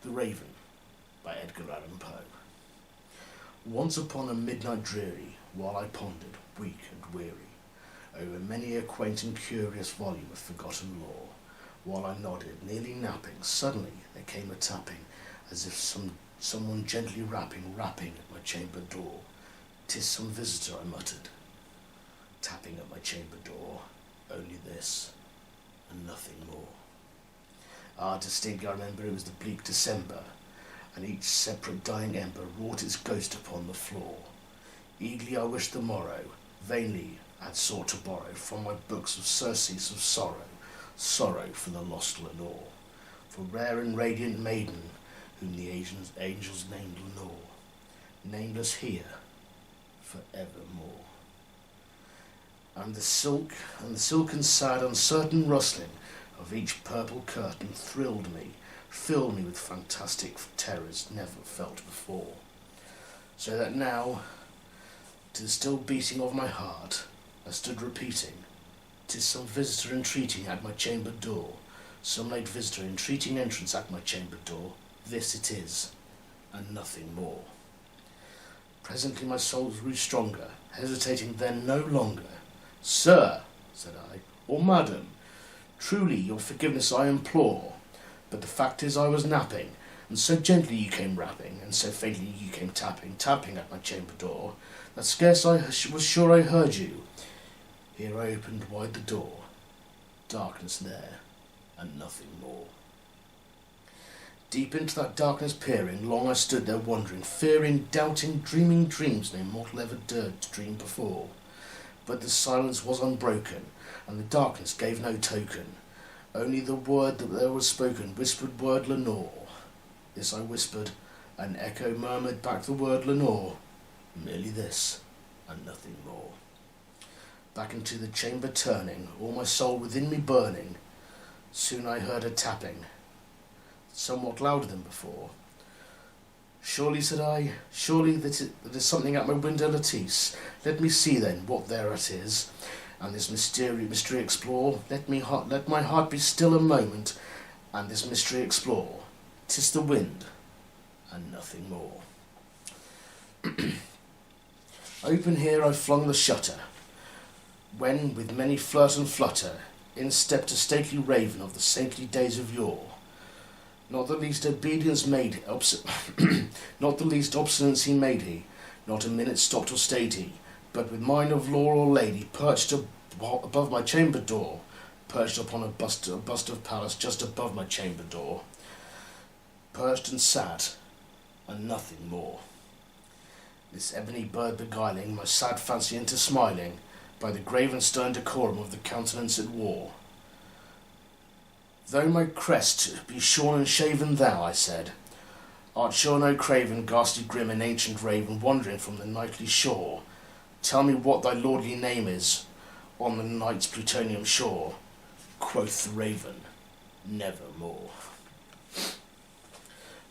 The Raven by Edgar Allan Poe. Once upon a midnight dreary, while I pondered, weak and weary, over many a quaint and curious volume of forgotten lore, while I nodded, nearly napping, suddenly there came a tapping, as if someone gently rapping at my chamber door. "'Tis some visitor," I muttered, tapping at my chamber door. Only this, and nothing more. Distinctly I remember it was the bleak December, and each separate dying ember wrought its ghost upon the floor. Eagerly I wished the morrow, vainly had sought to borrow from my books of surcease of sorrow, sorrow for the lost Lenore, for rare and radiant maiden, whom the angels named Lenore, nameless here, for evermore. And the silken sad uncertain rustling of each purple curtain thrilled me, filled me with fantastic terrors never felt before. So that now, to the still beating of my heart, I stood repeating, "'Tis some visitor entreating at my chamber door, some late visitor entreating entrance at my chamber door. This it is, and nothing more." Presently my soul grew stronger, hesitating then no longer. "Sir," said I, "or madam, truly your forgiveness I implore, but the fact is I was napping, and so gently you came rapping, and so faintly you came tapping at my chamber door, that scarce I was sure I heard you." Here I opened wide the door, darkness there, and nothing more. Deep into that darkness peering, long I stood there wondering, fearing, doubting, dreaming dreams no mortal ever dared to dream before. But the silence was unbroken, and the darkness gave no token, only the word that there was spoken, whispered word Lenore. This I whispered, and echo murmured back the word Lenore. Merely this, and nothing more. Back into the chamber turning, all my soul within me burning, soon I heard a tapping, somewhat louder than before. "Surely," said I, "surely that is something at my window lattice. Let me see then what thereat is, and this mystery explore. Let my heart be still a moment, and this mystery explore. 'Tis the wind, and nothing more." Open here I flung the shutter, when with many flirt and flutter in stepped a stately raven of the saintly days of yore. Not the least obstinance he made he, not a minute stopped or stayed he, but with mind of law or lady, perched above my chamber door, perched upon a bust of Pallas just above my chamber door, perched and sat, and nothing more. This ebony bird beguiling my sad fancy into smiling, by the grave and stern decorum of the countenance it wore. "Though my crest be shorn and shaven, thou," I said, "art sure no craven, ghastly grim and ancient raven, wandering from the nightly shore. Tell me what thy lordly name is, on the night's plutonian shore." Quoth the raven, "Nevermore."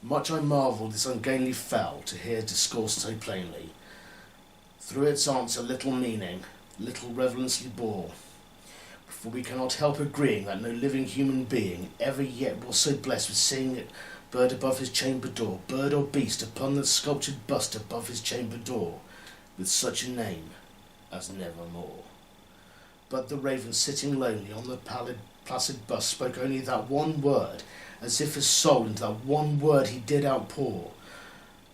Much I marvelled this ungainly fowl to hear discourse so plainly. Through its answer little meaning, little reverently bore. For we cannot help agreeing that no living human being ever yet was so blessed with seeing a bird above his chamber door, bird or beast upon the sculptured bust above his chamber door, with such a name as Nevermore. But the raven sitting lonely on the placid bust spoke only that one word, as if his soul into that one word he did outpour.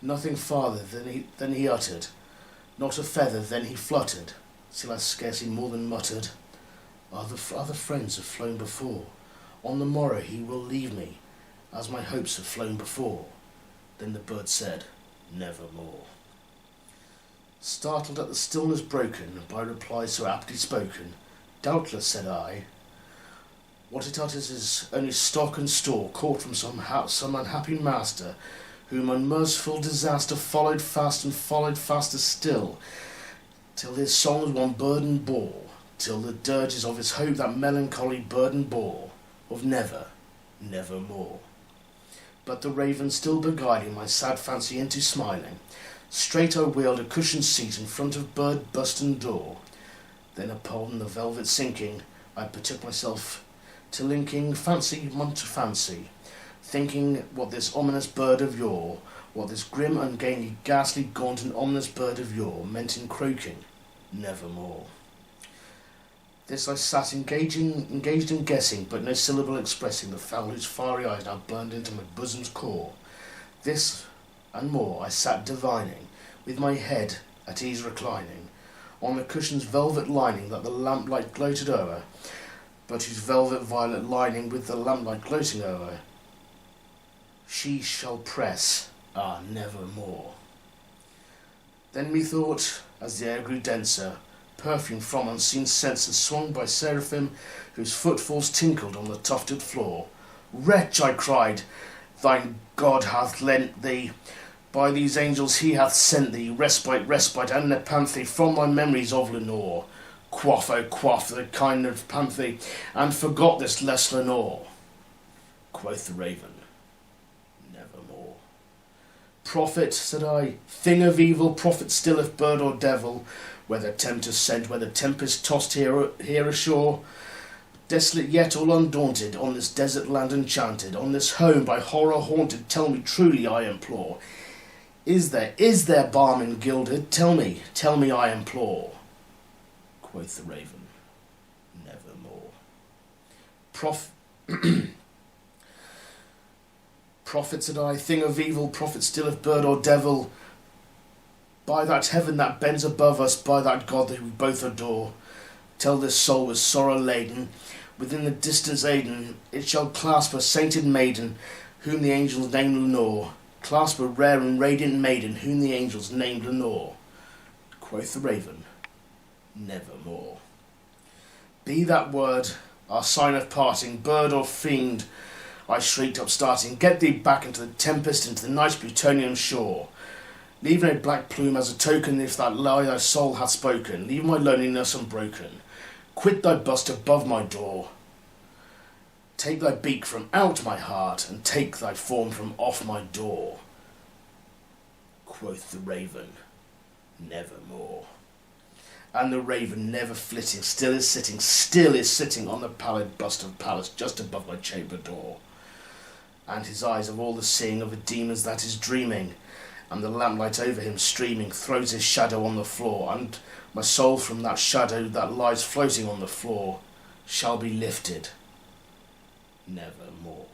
Nothing farther than he uttered, not a feather then he fluttered, till I scarcely more than muttered, Other friends have flown before. On the morrow he will leave me, as my hopes have flown before." Then the bird said, "Nevermore." Startled at the stillness broken by reply so aptly spoken, "Doubtless," said I, "what it utters is only stock and store caught from some unhappy master, whom unmerciful disaster followed fast and followed faster still, till his songs one burden bore, till the dirges of his hope that melancholy burden bore, of nevermore." But the raven still beguiling my sad fancy into smiling, straight I wheeled a cushioned seat in front of bird, bust and door. Then upon the velvet sinking, I betook myself to linking fancy unto fancy, thinking what this ominous bird of yore, what this grim, ungainly, ghastly, gaunt, and ominous bird of yore meant in croaking, nevermore. This I sat engaged in guessing, but no syllable expressing the fowl whose fiery eyes now burned into my bosom's core. This and more I sat divining, with my head at ease reclining, on the cushion's velvet lining that the lamplight gloated o'er, but whose velvet violet lining with the lamplight gloating o'er, she shall press, nevermore. Then methought, as the air grew denser, perfume from unseen censers swung by seraphim whose footfalls tinkled on the tufted floor. Wretch, I cried, thine God hath lent thee, by these angels he hath sent thee, respite, and nepenthe from thy memories of Lenore. Quaff, oh quaff, the kind of panthe, and forgot this less Lenore. Quoth the raven, nevermore. Prophet, said I, thing of evil, prophet still if bird or devil, whether tempest sent, whether tempest tossed here ashore, desolate yet all undaunted, on this desert land enchanted, on this home by horror haunted, tell me truly, I implore, is there balm in gilded? Tell me, I implore. Quoth the raven, nevermore. Prophet, said I, thing of evil, prophet still if bird or devil, by that heaven that bends above us, by that God that we both adore, tell this soul with sorrow laden, within the distance Aden, it shall clasp a sainted maiden, whom the angels named Lenore, clasp a rare and radiant maiden, whom the angels named Lenore. Quoth the raven, nevermore. Be that word our sign of parting, bird or fiend, I shrieked upstarting, get thee back into the tempest, into the night's Plutonian shore. Leave no black plume as a token if that lie thy soul hath spoken. Leave my loneliness unbroken. Quit thy bust above my door. Take thy beak from out my heart, and take thy form from off my door. Quoth the raven, nevermore. And the raven, never flitting, still is sitting on the pallid bust of Pallas just above my chamber door. And his eyes have all the seeing of a demon's that is dreaming, and the lamplight over him streaming throws his shadow on the floor, and my soul from that shadow that lies floating on the floor shall be lifted nevermore.